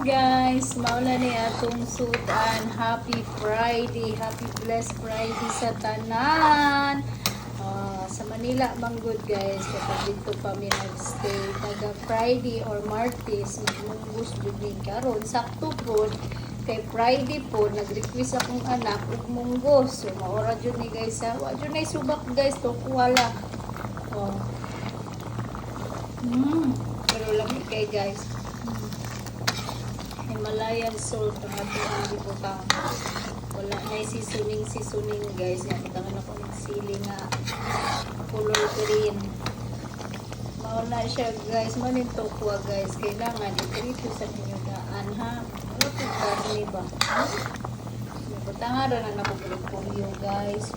guys, mauna ni atong sudan. Happy Friday, happy blessed Friday sa tanan. Sa Manila manggod guys, kapag dito pa mi nagstay taga Friday or Martes, magmunggos biging karon sakto po kay Friday po nag-request akong anak ug munggos. So maora jud ni guys ha. Wa jud nay subak guys to wala. Pero lami kay guys. Himalayan salt ang ating ibutang. Wala na seasoning guys. Yan, butangan ako ng sili nga color green. Mauna siya guys. Manin tokwa guys. Kailangan itrito sa ninyo daan ha. Ano po karne ba? Butangan rin ang napagulog guys.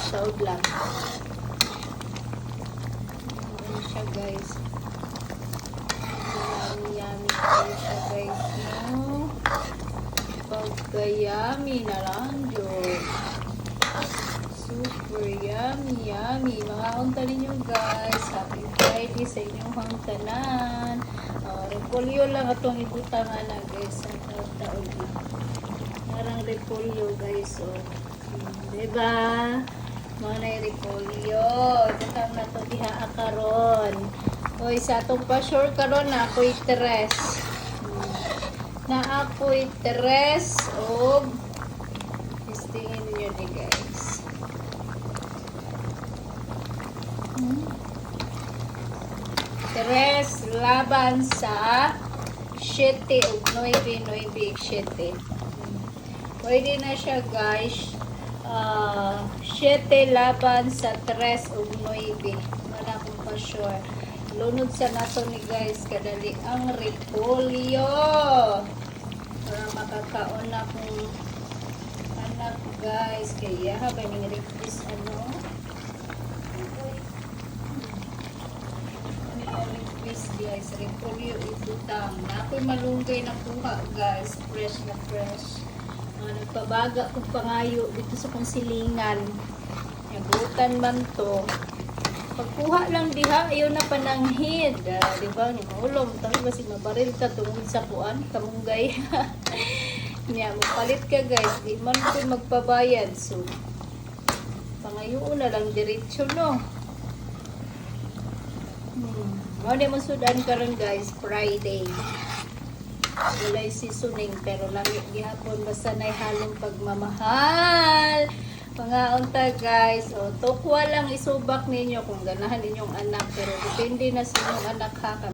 Shout lang. Ano siya guys. Yummy kayo siya guys, no? Pagka-yummy na lang, Diyos. Super yummy. Mga unta ninyo guys. Happy Friday sa inyong hangtanan. Repolyo lang itong ibutangan na guys. Ang taon na. Parang repolyo guys, oh. Diba? Mga na repolyo. Ibutang na ito diha akaron. Oy, sa atong pa-sure karon na ako'y tres. Na ako'y tres o istingin nyo ni guys. Tres laban sa 7 o 9, 7. Pwede na siya guys. 7 laban sa 3 o 9. Wala akong pa-sure. Lunod sa nato ni guys, kadali ang repolyo. Para makakaon na kong anak guys. Kaya habang yung request request guys, repolyo ibutang. Na ako'y malunggay na kuha guys, fresh na fresh. Nagpabaga kong pangayo dito sa kong silingan. Nabutan man to. Pagkuha lang diha, ayaw na pananghid. Diba? Ulom. Tapi basi mabaril ka tungod sa kuan. Kamunggay. Nya, magpalit ka guys. Di man ko magpabayad. So, pangayoon na lang diretsyo, no? Muna mo sudan karon guys. Friday. Walay seasoning. Pero lami gihapon basta na halong pagmamahal. Mga unta guys, tokwa lang isubak ninyo kung ganahan ninyong anak, pero depende na sa inyong anak ha.